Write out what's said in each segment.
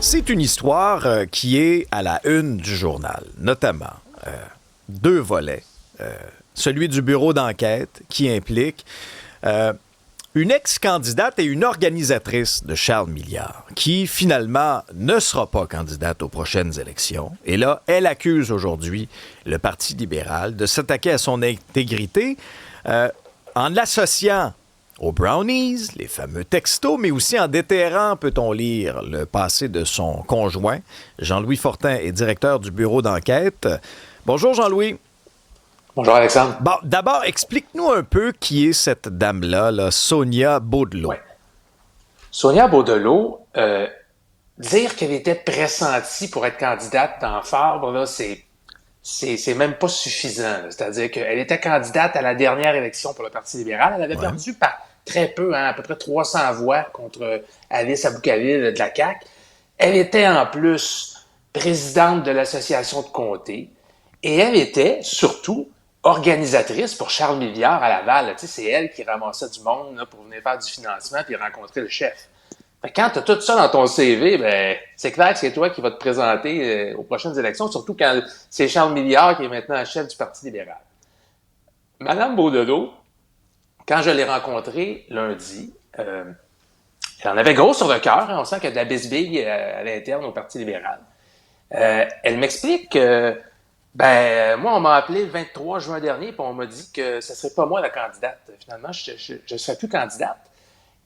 C'est une histoire qui est à la une du journal, notamment deux volets. Celui du bureau d'enquête qui implique une ex-candidate et une organisatrice de Charles Milliard qui finalement ne sera pas candidate aux prochaines élections. Et là, elle accuse aujourd'hui le Parti libéral de s'attaquer à son intégrité en l'associant aux brownies, les fameux textos, mais aussi en déterrant, peut-on lire, le passé de son conjoint. Jean-Louis Fortin est directeur du bureau d'enquête. Bonjour Jean-Louis. Bonjour Alexandre. Bon, d'abord, explique-nous un peu qui est cette dame-là, là, Sonia Beaudelot. Ouais. Sonia Beaudelot, dire qu'elle était pressentie pour être candidate dans Fabre, là, c'est même pas suffisant. Là. C'est-à-dire qu'elle était candidate à la dernière élection pour le Parti libéral. Elle avait perdu par très peu, à peu près 300 voix contre Alice Aboukaville de la CAQ. Elle était en plus présidente de l'association de comté et elle était surtout organisatrice pour Charles Milliard à Laval. Tu sais, c'est elle qui ramassait du monde là, pour venir faire du financement puis rencontrer le chef. Fait que quand tu as tout ça dans ton CV, ben c'est clair que c'est toi qui vas te présenter aux prochaines élections, surtout quand c'est Charles Milliard qui est maintenant chef du Parti libéral. Madame Beaudelot, quand je l'ai rencontrée lundi, elle en avait gros sur le cœur. Hein, on sent qu'il y a de la bisbille à l'interne au Parti libéral. Elle m'explique que moi, on m'a appelé le 23 juin dernier et on m'a dit que ce ne serait pas moi la candidate. Finalement, je ne serais plus candidate.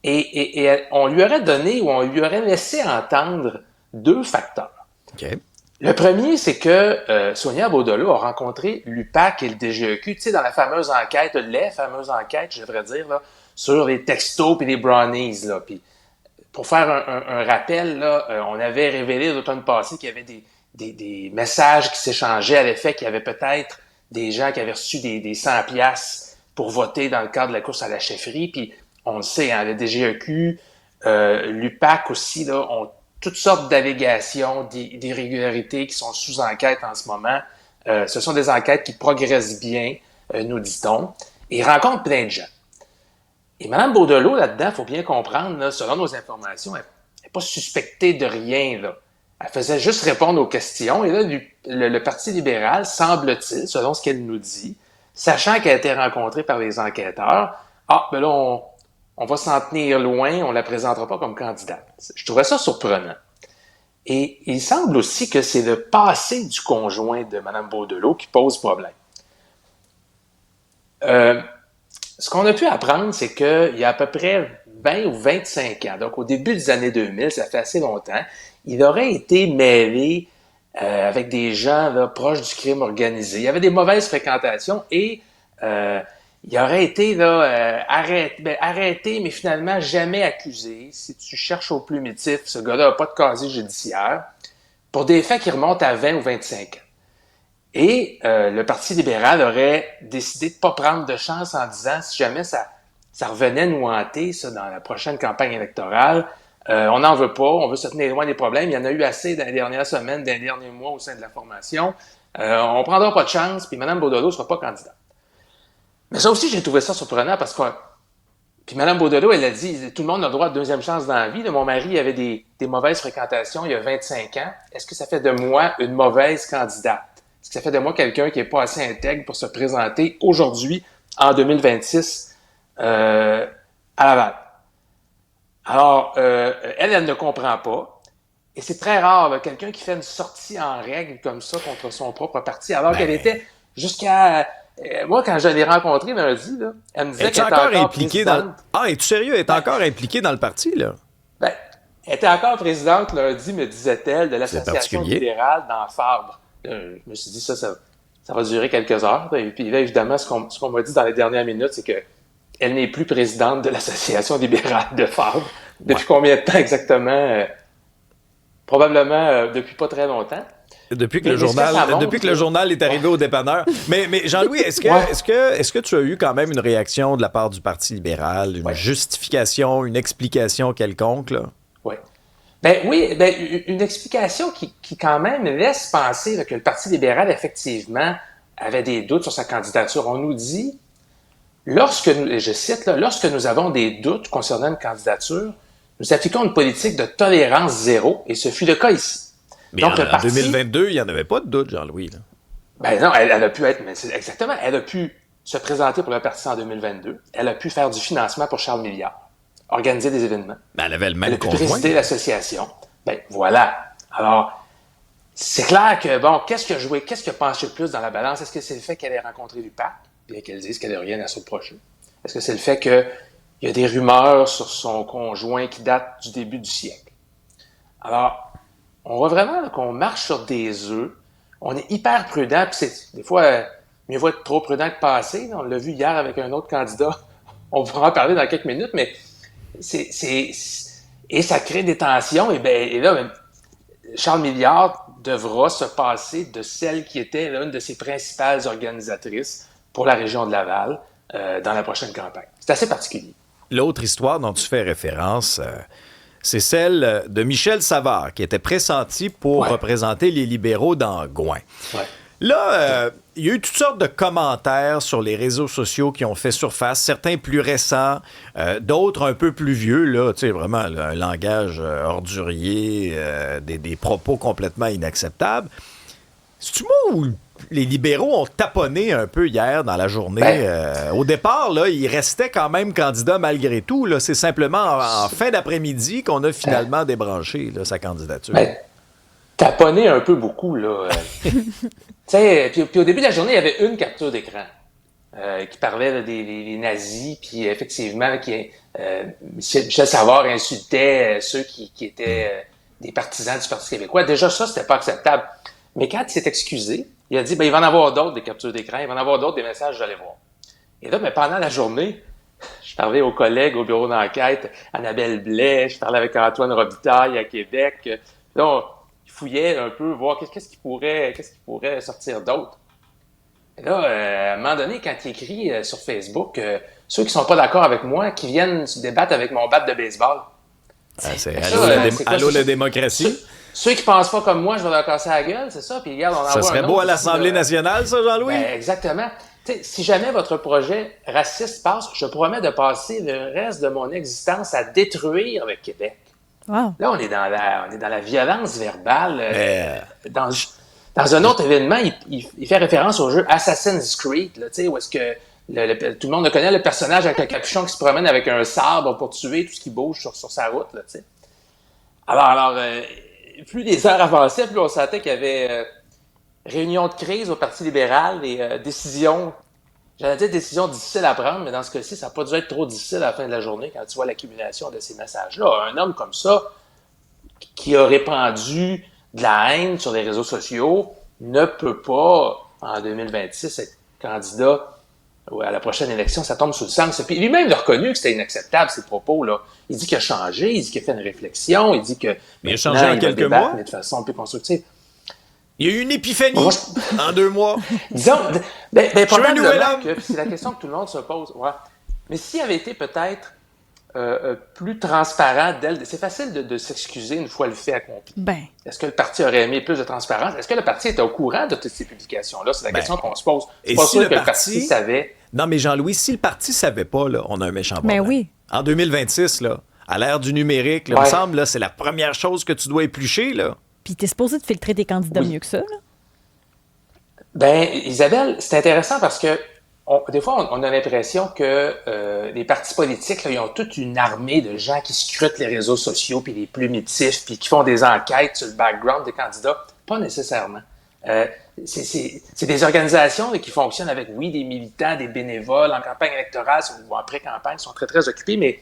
Et on lui aurait donné ou on lui aurait laissé entendre deux facteurs. Okay. Le premier, c'est que Sonia Beaudelot a rencontré l'UPAC et le DGEQ, tu sais, dans la fameuse enquête, les fameuses enquêtes, je devrais dire, là, sur les textos et les brownies. Là. Puis, pour faire un rappel, là, on avait révélé l'automne passé qu'il y avait des messages qui s'échangeaient à l'effet qu'il y avait peut-être des gens qui avaient reçu des 100 piastres pour voter dans le cadre de la course à la chefferie. Puis, on le sait, hein, le DGEQ, l'UPAC aussi, là, ont toutes sortes d'allégations, d'irrégularités qui sont sous enquête en ce moment. Ce sont des enquêtes qui progressent bien, nous dit-on, et rencontrent plein de gens. Et Mme Beaudelot, là-dedans, il faut bien comprendre, là, selon nos informations, elle n'est pas suspectée de rien. Là. Elle faisait juste répondre aux questions. Et là, le Parti libéral, semble-t-il, selon ce qu'elle nous dit, sachant qu'elle a été rencontrée par les enquêteurs, là, on va s'en tenir loin, on la présentera pas comme candidate. Je trouvais ça surprenant. Et il semble aussi que c'est le passé du conjoint de Mme Beaudelot qui pose problème. Ce qu'on a pu apprendre, c'est qu'il y a à peu près 20 ou 25 ans, donc au début des années 2000, ça fait assez longtemps, il aurait été mêlé avec des gens là, proches du crime organisé. Il y avait des mauvaises fréquentations et il aurait été là, arrêté, mais finalement jamais accusé. Si tu cherches au plumitif, ce gars-là n'a pas de casier judiciaire pour des faits qui remontent à 20 ou 25 ans. Et le Parti libéral aurait décidé de ne pas prendre de chance en disant si jamais ça revenait nous hanter ça, dans la prochaine campagne électorale, on n'en veut pas, on veut se tenir loin des problèmes. Il y en a eu assez dans les dernières semaines, dans les derniers mois au sein de la formation. On ne prendra pas de chance, puis Mme Beaudelot ne sera pas candidate. Mais ça aussi, j'ai trouvé ça surprenant parce que puis Mme Beaudelot, elle a dit, tout le monde a le droit de deuxième chance dans la vie. Mon mari avait des mauvaises fréquentations il y a 25 ans. Est-ce que ça fait de moi une mauvaise candidate? Est-ce que ça fait de moi quelqu'un qui n'est pas assez intègre pour se présenter aujourd'hui, en 2026, à Laval? Alors, elle ne comprend pas. Et c'est très rare, là, quelqu'un qui fait une sortie en règle comme ça contre son propre parti, alors qu'elle était jusqu'à... moi, quand je l'ai rencontrée lundi, là, elle me disait qu'elle était encore impliquée présidente. es-tu sérieux? Elle est encore impliquée dans le parti, là? Elle était encore présidente lundi, me disait-elle, de l'association libérale dans Fabre. Je me suis dit, ça va durer quelques heures. Et puis là, évidemment, ce qu'on m'a dit dans les dernières minutes, c'est qu'elle n'est plus présidente de l'association libérale de Fabre. Depuis combien de temps exactement? Probablement depuis pas très longtemps. Depuis que le journal est arrivé au dépanneur. Mais Jean-Louis, est-ce que tu as eu quand même une réaction de la part du Parti libéral, une justification, une explication quelconque, là? Oui. Une explication qui quand même laisse penser là, que le Parti libéral, effectivement, avait des doutes sur sa candidature. On nous dit, je cite, lorsque nous avons des doutes concernant une candidature, nous appliquons une politique de tolérance zéro, et ce fut le cas ici. Mais donc, en 2022, il n'y en avait pas de doute, Jean-Louis. Là. Ben non, elle a pu être, mais c'est exactement, elle a pu se présenter pour le parti en 2022, elle a pu faire du financement pour Charles Milliard, organiser des événements. Ben, elle avait le même conjoint. Elle a pu présider l'association. Ben voilà. Alors, c'est clair que, bon, qu'est-ce qui a penché le plus dans la balance? Est-ce que c'est le fait qu'elle ait rencontré l'UPAC, bien qu'elle dise qu'elle n'a rien à se reprocher? Est-ce que c'est le fait qu'il y a des rumeurs sur son conjoint qui datent du début du siècle? Alors, on voit vraiment là, qu'on marche sur des œufs. On est hyper prudent, puis c'est des fois, mieux vaut être trop prudent que pas assez. On l'a vu hier avec un autre candidat. On pourra en parler dans quelques minutes, mais et ça crée des tensions. Et là, Charles Milliard devra se passer de celle qui était l'une de ses principales organisatrices pour la région de Laval dans la prochaine campagne. C'est assez particulier. L'autre histoire dont tu fais référence, c'est celle de Michel Savard, qui était pressenti pour représenter les libéraux dans Gouin. Ouais. Là, il y a eu toutes sortes de commentaires sur les réseaux sociaux qui ont fait surface, certains plus récents, d'autres un peu plus vieux, là, tu sais, vraiment là, un langage ordurier, des propos complètement inacceptables. C'est-tu moi où les libéraux ont taponné un peu hier dans la journée? Au départ, là, il restait quand même candidat malgré tout. Là. C'est simplement en fin d'après-midi qu'on a finalement débranché là, sa candidature. Taponné un peu beaucoup, là. Puis au début de la journée, il y avait une capture d'écran qui parlait là, des nazis, puis effectivement, Michel Savard insultait ceux qui étaient des partisans du Parti québécois. Déjà, ça, c'était pas acceptable. Mais quand il s'est excusé, il a dit, il va en avoir d'autres, des captures d'écran, il va en avoir d'autres, des messages, j'allais voir. Et là, mais pendant la journée, je parlais aux collègues au bureau d'enquête, Annabelle Blais, je parlais avec Antoine Robitaille à Québec. Là, il fouillait un peu, voir qu'est-ce qui pourrait sortir d'autre. Et là, à un moment donné, quand il écrit sur Facebook, ceux qui sont pas d'accord avec moi, qui viennent se débattre avec mon bat de baseball. C'est allô la démocratie. Ceux qui pensent pas comme moi, je vais leur casser la gueule, c'est ça. Puis regarde, on ça serait beau à l'Assemblée nationale, ça, Jean-Louis? Exactement. T'sais, si jamais votre projet raciste passe, je promets de passer le reste de mon existence à détruire le Québec. Wow. Là, on est dans la violence verbale. Dans un autre événement, il fait référence au jeu Assassin's Creed, là, où est-ce que tout le monde le connaît, le personnage avec le capuchon qui se promène avec un sabre pour tuer tout ce qui bouge sur sa route. Là, alors, plus les heures avançaient, plus on sentait qu'il y avait réunion de crise au Parti libéral et décisions, j'allais dire décisions difficiles à prendre, mais dans ce cas-ci, ça n'a pas dû être trop difficile à la fin de la journée quand tu vois l'accumulation de ces messages-là. Un homme comme ça, qui a répandu de la haine sur les réseaux sociaux, ne peut pas, en 2026, être candidat à la prochaine élection. Ça tombe sous le sang. Puis lui-même il a reconnu que c'était inacceptable, ces propos-là. Il dit qu'il a changé, il dit qu'il a fait une réflexion, il dit que... Mais il a changé en quelques mois? Mais de façon plus constructive. Il y a eu une épiphanie en 2 mois. Disons, probablement que c'est la question que tout le monde se pose. Ouais. Mais s'il avait été peut-être plus transparent c'est facile de s'excuser une fois le fait accompli. Est-ce que le parti aurait aimé plus de transparence? Est-ce que le parti était au courant de toutes ces publications-là? C'est la question qu'on se pose. C'est pas sûr que le parti savait. Non, mais Jean-Louis, si le parti savait pas, là, on a un méchant problème. Oui. En 2026, là, à l'ère du numérique, là, il me semble, là, c'est la première chose que tu dois éplucher, là. Puis t'es supposé de filtrer tes candidats mieux que ça, là? Isabelle, c'est intéressant parce que des fois, on a l'impression que les partis politiques, là, ils ont toute une armée de gens qui scrutent les réseaux sociaux, puis les plumitifs, puis qui font des enquêtes sur le background des candidats. Pas nécessairement. C'est des organisations là, qui fonctionnent avec, des militants, des bénévoles en campagne électorale ou en pré-campagne, sont très, très occupés, mais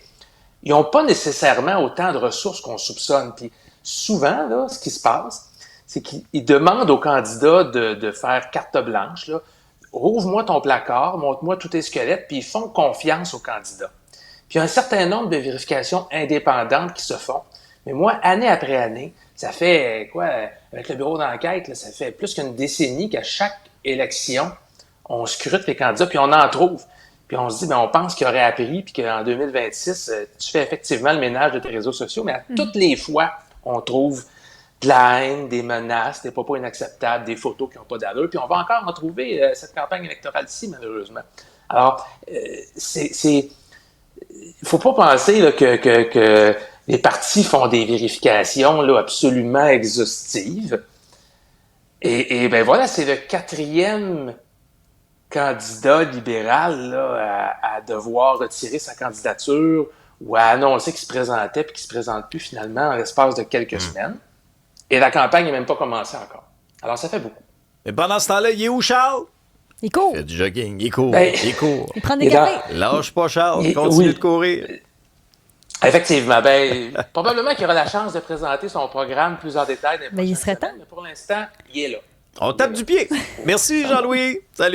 ils n'ont pas nécessairement autant de ressources qu'on soupçonne. Puis souvent, là, ce qui se passe, c'est qu'ils demandent aux candidats de faire carte blanche, là. Rouvre-moi ton placard, montre-moi tous tes squelettes, puis ils font confiance aux candidats. Puis il y a un certain nombre de vérifications indépendantes qui se font. Mais moi, année après année, ça fait avec le bureau d'enquête, là, ça fait plus qu'une décennie qu'à chaque élection, on scrute les candidats, puis on en trouve. Puis on se dit, on pense qu'il aurait appris, puis qu'en 2026, tu fais effectivement le ménage de tes réseaux sociaux, mais à toutes les fois, on trouve de la haine, des menaces, des propos inacceptables, des photos qui n'ont pas d'allure. Puis on va encore en trouver cette campagne électorale-ci, malheureusement. Alors, il ne faut pas penser là, que les partis font des vérifications là, absolument exhaustives. Et ben voilà, c'est le 4e candidat libéral là, à devoir retirer sa candidature ou à annoncer qu'il se présentait puis qu'il se présente plus finalement en l'espace de quelques semaines. Et la campagne n'est même pas commencée encore. Alors, ça fait beaucoup. Mais pendant ce temps-là, il est où, Charles? Il court. Il fait du jogging, il court, Ben, il court. Il prend des Et dans- cafés. Lâche pas, Charles, Il- continue oui. de courir. Effectivement. Ben, probablement qu'il aura la chance de présenter son programme plus en détail dans les Ben, il prochaines serait semaines, temps. mais pour l'instant, il est là. On tape du pied. Merci, Jean-Louis. Salut.